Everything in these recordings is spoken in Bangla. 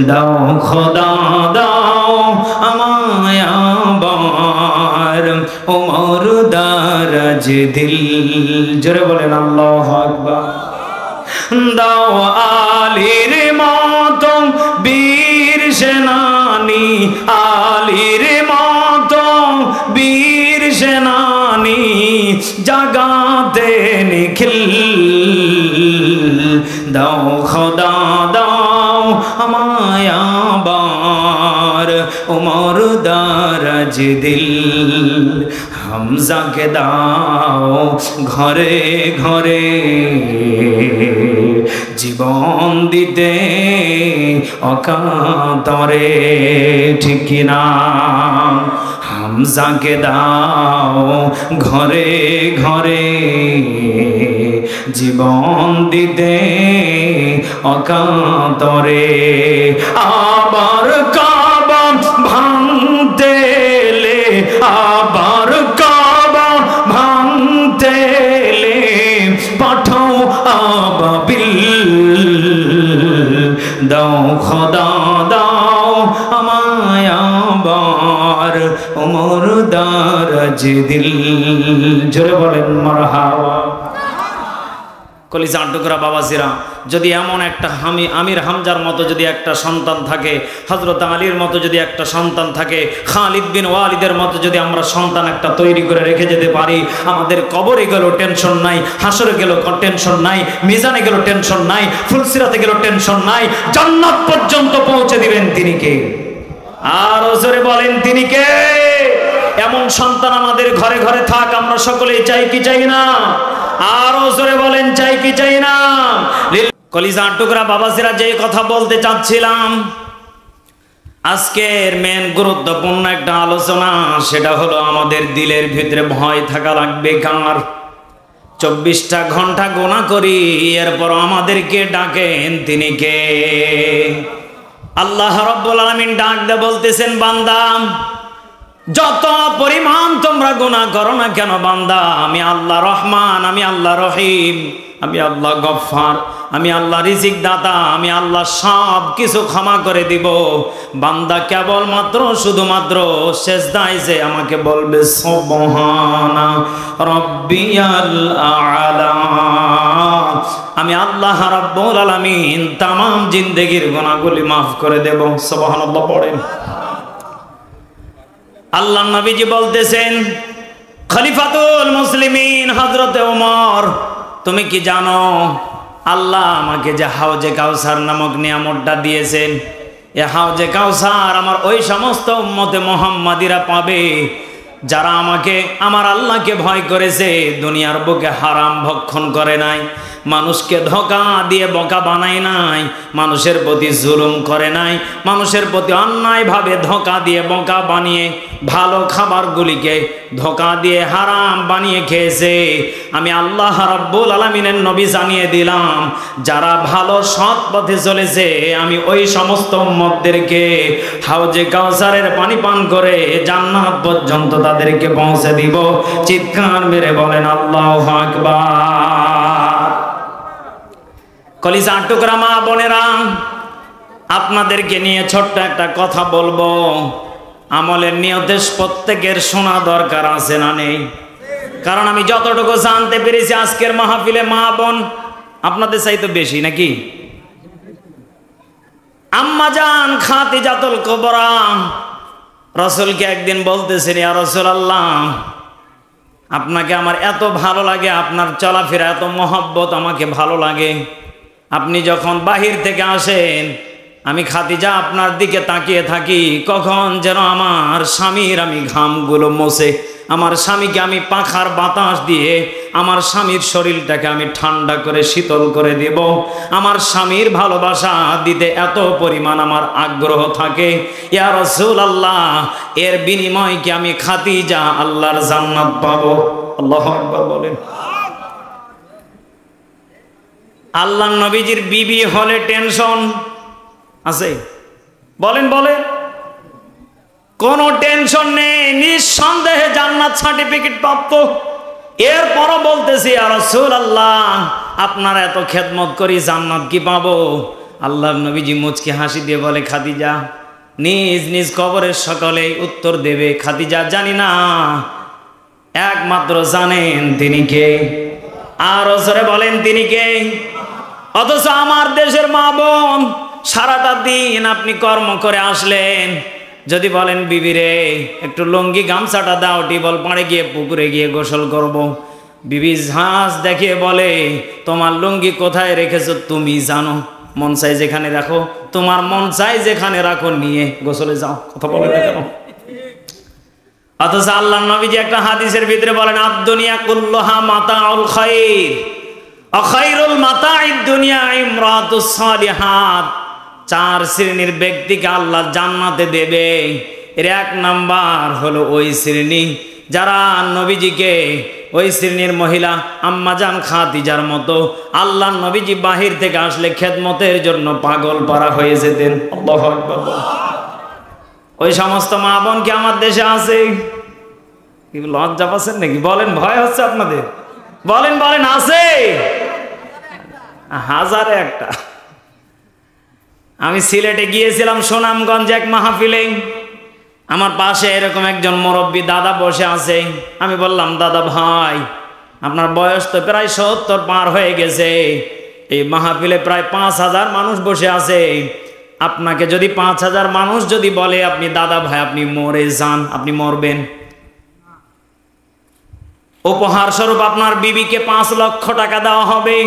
দাও খোদা দাও আমায় আবার ওমর দারাজ দিল। জোরে বলেন আল্লাহু আকবার। দাও আলীর মতো বীর সেনানি, আলীর মতো বীর সেনানি জাগাতে নিখিল। দাও খোদা দাও আমায় আবার ওমর দারাজ দিল। হামজাকে দাও ঘরে ঘরে জীবন দিতে অকাতরে, ঠিক না? হামজাকে দাও ঘরে ঘরে জীবন দিতে অকাতরে। আবার কাবা ভাঙতে এলে, আবার কাবা ভাঙতে এলে পাঠাও আবাবিল। দাও খোদা দাও আমায় আবার ওমর দারাজ দিল। জোরে বলেন মারহাবা। কলিজার টুকরা বাবাজিরা, যদি এমন একটা আমির হামজার মতো যদি একটা সন্তান থাকে, হযরত আলীর মতো যদি একটা সন্তান থাকে, খালিদ বিন ওয়ালিদের মতো যদি আমরা সন্তান একটা তৈরি করে রেখে যেতে পারি, আমাদের কবরে গেল টেনশন নাই, হাসরে গেল টেনশন নাই, মিজানে গেল টেনশন নাই, ফুলসিরাতে গেল টেনশন নাই, জান্নাত পর্যন্ত পৌঁছে দিবেন তিনি কে? আর জোরে বলেন তিনি কে? এমন সন্তান আমাদের ঘরে ঘরে থাক, আমরা সকলেই চাই কি চাই না? আরো জোরে বলেন চাই কি চাই না? কলিজার টুকরা বাবাজিরা, যে কথা বলতে চাচ্ছিলাম, আজকের মেন গুরুত্বপূর্ণ একটা আলোচনা, সেটা হলো আমাদের দিলের ভিতরে ভয় থাকা লাগবে কার? 24টা ঘন্টা গোনা করি, এরপর আমাদেরকে ডাকেন তিনি কে? আল্লাহ রাব্বুল আলামিন ডাক দিয়ে বলতেছেন, বান্দা যত পরিমাণ তোমরা গুনাহ করো না কেন বান্দা, আমি আল্লাহ রহমান, আমি আল্লাহ রহিম, আমি আল্লাহ গফফার, আমি আল্লাহ রিজিক দাতা, আমি আল্লাহ সব কিছু ক্ষমা করে দিব। বান্দা কেবলমাত্র শুধুমাত্র সেজদায় যে আমাকে বলবে সুবহানা রাব্বিয়াল আ'লা, আমি আল্লাহ রাব্বুল আলামিন তামাম জিন্দেগির গুনাহগুলি মাফ করে দেব। সুবহানাল্লাহ পড়েন। আল্লাহ নবীজি বলতেছেন, খলিফাতুল মুসলিমিন হযরত ওমর, তুমি কি জানো আল্লাহ আমাকে যে হাউজে কাউসার নামক নিয়ামতটা দিয়েছেন, এ হাউজে কাউসার আমার ওই সমস্ত উম্মতে মুহাম্মাদিরা পাবে যারা আমাকে, আমার আল্লাহকে ভয় করেছে, দুনিয়ার বুকে হারাম ভক্ষণ করে নাই, মানুষকে ধোঁকা দিয়ে বোকা বানায় নাই, মানুষের প্রতি জুলুম করে নাই, মানুষের প্রতি অন্যায়ভাবে ধোঁকা দিয়ে বোকা বানিয়ে ভালো খাবারগুলিকে ধোঁকা দিয়ে হারাম বানিয়ে খেয়েছে। আমি আল্লাহ রাব্বুল আলামিনের নবী জানিয়ে দিলাম, যারা ভালো সৎ পথে চলেছে আমি ওই সমস্ত উম্মতদেরকে হাউজে কাউসারের পানি পান করে জান্নাত পর্যন্ত তাদেরকে পৌঁছে দিব। চিৎকার মেরে বলেন আল্লাহু আকবার। কলিজার টুকরা মা বোনেরা, আপনাদেরকে নিয়ে ছোট্ট একটা কথা বলবো। আমলের নিয়তে প্রত্যেকের শোনা দরকার আছে না নেই? কারণ আমি যতটুকু জানতে পেরেছি আজকের মাহফিলে মা বোন আপনাদের চাইতে বেশি নাকি? আম্মা জান খাদিজাতুল কুবরা রাসূলকে একদিন বলতেছেন, ইয়া রাসূলুল্লাহ, আপনাকে আমার এত ভালো লাগে, আপনার চলাফেরা এত মহব্বত আমাকে ভালো লাগে, আপনি যখন বাহির থেকে আসেন আমি খাদিজা আপনার দিকে তাকিয়ে থাকি, কখন যেন আমার স্বামীর আমি ঘামগুলো মোছে, আমার স্বামীকে আমি পাখার বাতাস দিয়ে আমার স্বামীর শরীরটাকে আমি ঠান্ডা করে শীতল করে দেব। আমার স্বামীর ভালোবাসা দিতে এত পরিমাণ আমার আগ্রহ থাকে। ইয়া রাসূলুল্লাহ, এর বিনিময়ে কি আমি খাদিজা আল্লাহর জান্নাত পাবো? আল্লাহু আকবার বলেন। আল্লাহর নবীজির বিবি হলে টেনশন আছে? বলেন বলেন। কোনো টেনশন নেই, নিঃসন্দেহে জান্নাত সার্টিফিকেট প্রাপ্ত। এরপরও বলতেছি, ইয়া রাসূলুল্লাহ, আপনার এত খেদমত করি জান্নাত কি পাবো? আল্লাহর নবীজি মুচকি হাসি দিয়ে বলে, খাদিজা নিজ নিজ কবরের সকলে উত্তর দেবে। খাদিজা জানি না, একমাত্র জানেন তিনি কে। আর জোরে বলেন তিনি কে। অথচ আমার দেশের মা বোন সারাটা দিন আপনি কর্ম করে আসলেন, যদি বলেন বিবি রে একটু লুঙ্গি গামছাটা দাও, টিবল পাড়ে গিয়ে পুকুরে গিয়ে গোসল করব, বিবি ঝাঁস দেখিয়ে বলে তোমার লুঙ্গি কোথায় রেখেছো তুমি জানো, মন চাই যেখানে রাখো, তোমার মন চাই যেখানে রাখো, নিয়ে গোসলে যাও। কথা বলে না কেন? অথচ আল্লাহর নবীজি একটা হাদিসের ভিতরে বলেন, আদ-দুনিয়া কুল্লুহা মাতাউল খাইর ওয়া খায়রুল মাতাইদ দুনিয়া ইমরাতুস সালিহাত। 4 শ্রেণীর ব্যক্তিকে আল্লাহ জান্নাতে দেবে। এর 1 নাম্বার হলো ওই শ্রেণী যারা নবীজিকে, ওই শ্রেণীর মহিলা আম্মাজান খাদিজার মতো আল্লাহর নবীজি বাহির থেকে আসলে খেদমতের জন্য পাগল পারা হয়ে যেতেন। আল্লাহু আকবার। ওই সমস্ত মা বোন কি আমার দেশে আছে? কি লজ্জা পাচ্ছেন নাকি? বলেন, ভয় হচ্ছে আপনাদের? বলেন বলেন, আছে? হাজারে একটা। আমি সিলেটে গিয়েছিলাম সুনামগঞ্জ এক মাহফিলে, আমার পাশে এরকম একজন মুরব্বী দাদা বসে আছে। আমি বললাম, দাদা ভাই আপনার বয়স তো প্রায় 70 পার হয়ে গেছে, এই মাহফিলে প্রায় 5000 মানুষ বসে আছে, আপনাকে যদি 5000 মানুষ যদি বলে আপনি দাদা ভাই আপনি মরে যান, আপনি মরবেন? উপহার স্বরূপ আপনার বিবিকে 5 লক্ষ টাকা দেওয়া হবে।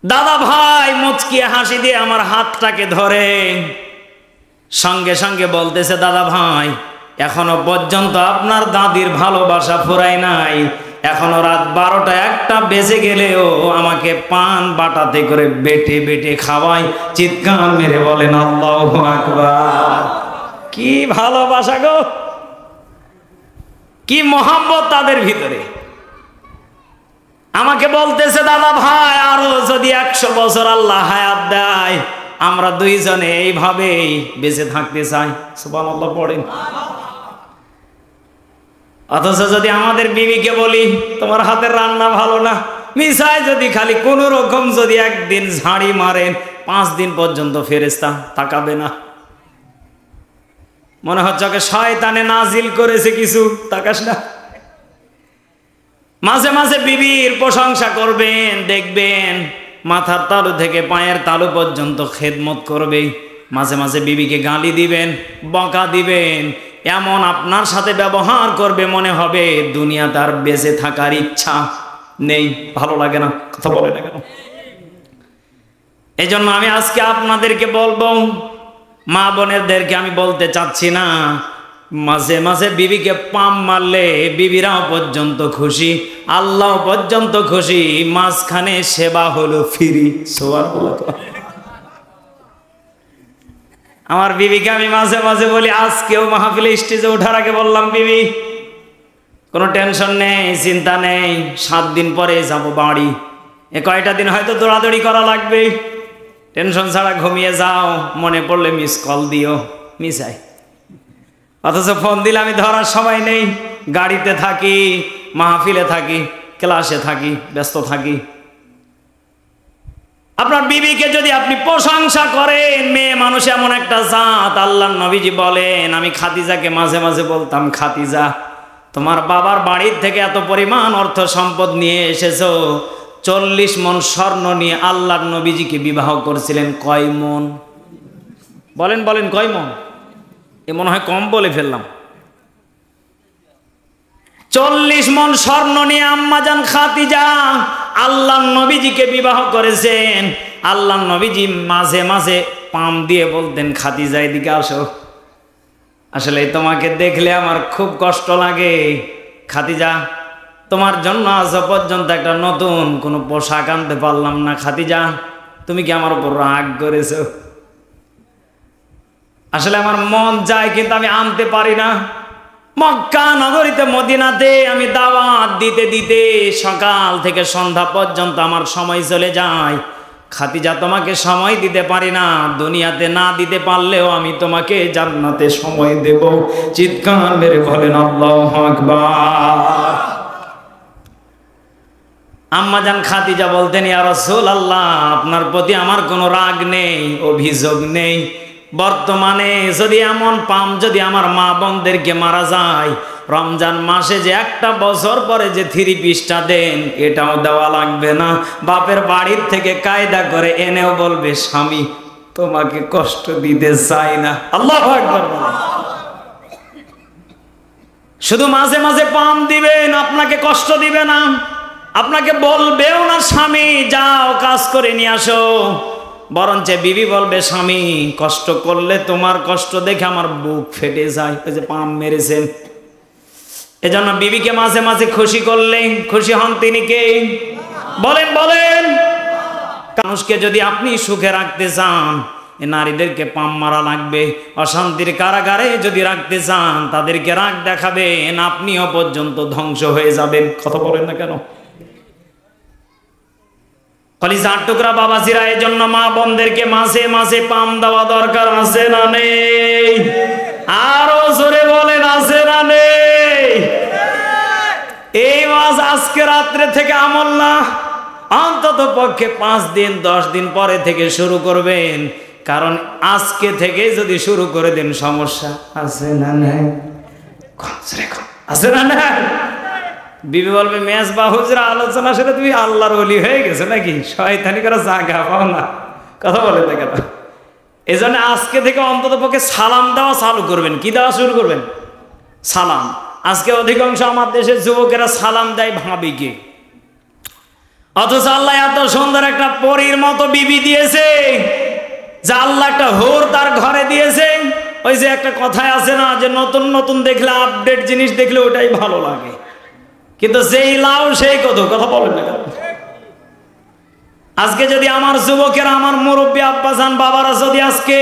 দাদা ভাই মুচকিয়ে হাসি দিয়ে আমার হাতটাকে ধরে সঙ্গে সঙ্গে বলতেছে, দাদা ভাই এখনো পর্যন্ত আপনার দাদির ভালোবাসা ফুরায় নাই, এখনো রাত 12টা 1টা বেজে গেলেও আমাকে পান বাটাতে করে বেটে বেটে খাওয়ায়। চিৎকার মেরে বলেন আল্লাহু আকবার। কি ভালোবাসা গো, কি মহব্বত তাদের ভিতরে। আমাকে বলতেছে, দাদা ভাই আরো যদি 100 বছর আল্লাহ হায়াত দেয় আমরা দুইজনে এইভাবেই বেঁচে থাকতে চাই। সুবহানাল্লাহ পড়েন। অথচ যদি আমাদের বিবিকে বলি তোমার হাতের রান্না ভালো না, মিশায় যদি খালি কোন রকম যদি একদিন ঝাড়ি মারেন 5 দিন পর্যন্ত ফেরেশতা তাকাবে না, মনে হচ্ছে ওকে শয়তানে নাজিল করেছে কিছু, তাকাস না। মাঝে মাঝে বিবির প্রশংসা করবেন, দেখবেন মাথার তালু থেকে পায়ের তালু পর্যন্ত খেদমত করবে। মাঝে মাঝে বিবিকে গালি দিবেন, বকা দিবেন, এমন আপনার সাথে ব্যবহার করবে মনে হবে দুনিয়া তার বেঁচে থাকার ইচ্ছা নেই। ভালো লাগে না? কথা বলে না কেন? এই জন্য আমি আজকে আপনাদেরকে বলবো, মা বোনেরদেরকে আমি বলতে চাচ্ছি না, মাঝে মাঝে বিবিকে পাম মারলে বিবিরাও পর্যন্ত খুশি, আল্লাহ পর্যন্ত খুশি, মাঝখানে সেবা হলো ফ্রি। আমার বিবিকে আমি মাঝে মাঝে বলি, আজকেও মাহফিলে স্টেজে ওঠার আগে বললাম, বিবি কোনো টেনশন নেই, চিন্তা নেই, 7 দিন পরে যাব বাড়ি, এ কয়টা দিন হয়তো দৌড়াদৌড়ি করা লাগবে, টেনশন ছাড়া ঘুমিয়ে যাও, মনে পড়লে মিস কল দিও। মিসাই, অথচ ফোন দিলে আমি ধরার সময় নেই, গাড়িতে থাকি, মাহফিলে থাকি, ক্লাসে থাকি, ব্যস্ত থাকি। আপনার বিবিকে যদি আপনি প্রশংসা করেন, মেয়ে মানুষ এমন একটা জাত, আল্লাহর নবীজি বলেন, আমি খাদিজাকে মাঝে মাঝে বলতাম, খাদিজা তোমার বাবার বাড়ির থেকে এত পরিমাণ অর্থ সম্পদ নিয়ে এসেছো, 40 মণ স্বর্ণ নিয়ে আল্লাহর নবীজিকে বিবাহ করেছিলেন, কয় মণ? বলেন বলেন, কয় মণ? এ মনে হয় কম বলে ফেললাম। 40 মণ স্বর্ণ নিয়ে আম্মাজান খাদিজা আল্লাহর নবীজিকে বিবাহ করেছেন। আল্লাহর নবীজি মাঝে মাঝে পাম দিয়ে বলতেন, খাদিজা এদিকে আসো, আসলে তোমাকে দেখলে আমার খুব কষ্ট লাগে, খাদিজা তোমার জন্য আজ পর্যন্ত একটা নতুন কোনো পোশাক আনতে পারলাম না, খাদিজা তুমি কি আমার উপর রাগ করেছো? আসলে আমার মন চায় কিন্তু আমি আনতে পারি না। মক্কা নগরীতে মদিনাতে আমি দাওয়াত দিতে দিতে সকাল থেকে সন্ধ্যা পর্যন্ত আমার সময় চলে যায়, খাদিজা তোমাকে সময় দিতে পারি না, দুনিয়াতে না দিতে পারলেও আমি তোমাকে জান্নাতে সময় দেব। চিৎকার মেরে বলেন আল্লাহু আকবার। আম্মাজান খাদিজা বলতেন, ইয়া রাসূলুল্লাহ, আপনার প্রতি আমার কোনো রাগ নেই, অভিযোগ নেই। বর্তমানে যদি এমন পাম যদি আমার মা বোনদেরকে মারা যায়, রমজান মাসে যে একটা বছর পরে যে 3 পিসটা দেন, এটাও দেওয়া লাগবে না। বাপের বাড়ির থেকে কায়দা করে এনেও বলবে, স্বামী তোমাকে কষ্ট দিতে চাই না। আল্লাহু আকবার। শুধু মাঝে মাঝে পাম দিবেন, আপনাকে কষ্ট দিবে না, আপনাকে বলবেও না স্বামী যাও কাজ করে নিয়ে আসো। বরঞ্চ বিবি বলবে, স্বামী কষ্ট করলে তোমার কষ্ট দেখে আমার বুক ফেটে যায়, ওই যে পাম মেরেছেন। এজন্য বিবিকে মাঝে মাঝে খুশি করলে খুশি হন তিনি কে? বলেন বলেন। মানুষকে যদি আপনি সুখে রাখতে চান, নারীদেরকে পাম মারা লাগবে। অশান্তির কারাগারে যদি রাখতে চান, তাদেরকে রাগ দেখাবেন, আপনিও পর্যন্ত ধ্বংস হয়ে যাবেন। কথা বলেন না কেন? কলিজার টুকরা বাবাজিরা, এই জন্য মা বোনদেরকে মাঝে মাঝে পাম দেওয়া দরকার আছে না নেই? আরো জোরে বলেন, আছে না নেই? এই মাস আজকে রাত্রে থেকে আমল না, অন্তত পক্ষে 5 দিন 10 দিন পরে থেকে শুরু করবেন। কারণ আজকে থেকে যদি শুরু করে দেন সমস্যা আছে না নেই? আছে না নেই? বিবি বলবে, মেজবা হুজরা আলোচনা সেটা তুমি আল্লাহর ওলি হয়ে গেছে নাকি, শয়তানি করে জায়গা পাও না। কথা বলে না কেন? এই জন্য আজকে থেকে অন্তত পক্ষে সালাম দেওয়া চালু করবেন। কি দেওয়া শুরু করবেন? সালাম। আজকে অধিকাংশ আমার দেশের যুবকেরা সালাম দেয় ভাবিকে, অথচ আল্লাহ এত সুন্দর একটা পরীর মতো বিবি দিয়েছে, যা আল্লাহ একটা হোর তার ঘরে দিয়েছে। ওই যে একটা কথায় আছে না, যে নতুন নতুন দেখলে, আপডেট জিনিস দেখলে ওটাই ভালো লাগে, কিন্তু যেই লাউ সেই কত। কথা বলেন না কেন? আজকে যদি আমার যুবকেরা, আমার মুরব্বী আব্বাজান বাবারা যদি আজকে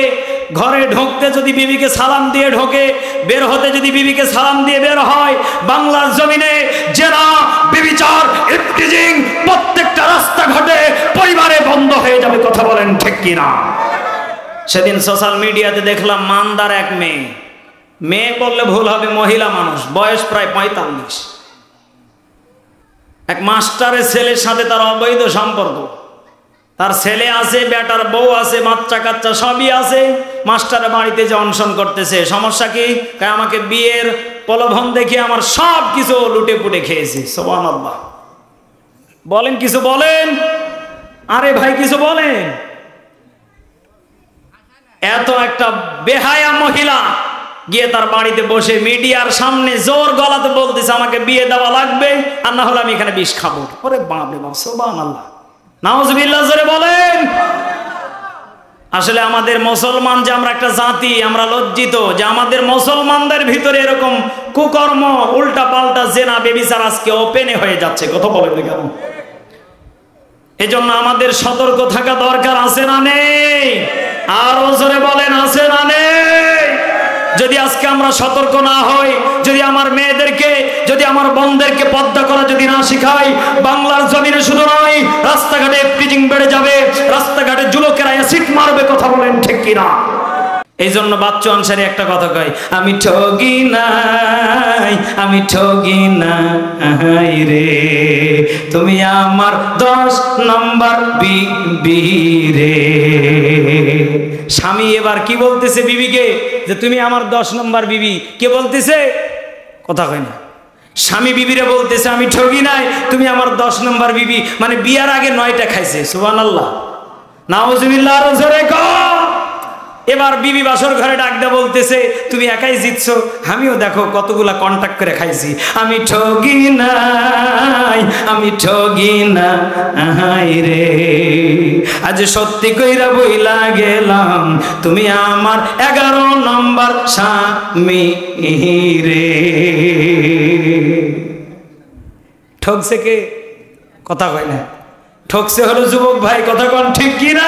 ঘরে ঢুকতে যদি বিবিকে সালাম দিয়ে ঢোকে, বের হতে যদি বিবিকে সালাম দিয়ে বের হয়, বাংলার জমিনে জেনা, ব্যভিচার, ইফটিজিং প্রত্যেকটা রাস্তাঘাটে পরিবারে বন্ধ হয়ে যাবে। কথা বলেন ঠিক কিনা? সেদিন সোশ্যাল মিডিয়াতে দেখলাম, মানদার এক মেয়ে বললে ভুল হবে, মহিলা মানুষ, বয়স প্রায় 45, এক মাস্টারের ছেলের সাথে তার অবৈধ সম্পর্ক। তার ছেলে আছে, বেটার বউ আছে, বাচ্চা কাচ্চা সবই আছে। মাস্টারের বাড়িতে যে অনশন করতেছে, সমস্যা কি? আমাকে বিয়ের প্রলোভন দেখে আমার সব কিছু লুটে পুটে খেয়েছি। সুবহানাল্লাহ। বলেন কিছু বলেন, আরে ভাই কিছু বলেন। এত একটা বেহায়া মহিলা গিয়ে তার বাড়িতে বসে মিডিয়ার সামনে জোর গলাতে বলতেছে, আমাকে বিয়ে দেওয়া লাগবে, আর না হলে আমি এখানে বিষ খাবো। ওরে বাপ রে বাপ, সুবহানাল্লাহ, নাউজুবিল্লাহ জোরে বলেন। আসলে আমাদের মুসলমান যে আমরা একটা জাতি, আমরা লজ্জিত যে আমাদের মুসলমানদের ভিতরে এরকম কুকর্ম, উল্টা পাল্টা জেনা বেবিচার আজকে ওপেনে হয়ে যাচ্ছে। কথা বলেন কেন? এজন্য আমাদের সতর্ক থাকা দরকার আছে না নেই? আরো জোরে বলেন, আছে না নেই? যদি আজকে আমরা সতর্ক না হই, যদি আমার মেয়েদেরকে, যদি আমার বোনদেরকে পর্দা করা যদি না শিখাই, বাংলার জমিনে শুধু নয়, রাস্তাঘাটে ইফটিজিং বেড়ে যাবে, রাস্তাঘাটে যুবকেরা অ্যাসিড মারবে। কথা বলেন ঠিক কিনা? এই জন্য বাচ্চু আনসারি একটা কথা কয়, আমি ঠগি নাই, আমি ঠগি নাই রে, তুমি আমার 10 নম্বর বিবি রে। স্বামী এবার কি বলতেছে বিবিকে, যে তুমি আমার 10 নম্বর বিবি। কে বলতেছে? কথা কয় না। স্বামী বিবিরে বলতেছে, আমি ঠগি নাই, তুমি আমার 10 নম্বর বিবি। মানে বিয়ার আগে 9টা খাইছে। সুবহানাল্লাহ, নাউজুবিল্লাহ, আরো জোরে কও। এবার বিবি বাসর ঘরে ডাক দে বলতেছে, তুমি একাই জিতছো, আমিও দেখো কতগুলা কন্টাক্ট করে খাইছি। আমি ঠগি নাই, আমি ঠগি নাই রে, আজ সত্যি কইরা বইলা গেলাম, তুমি আমার 11 নম্বর স্বামী রে। ঠকছে কে? কথা কয় না। ঠকছে হলো যুবক ভাই। কথা কন ঠিক কিনা?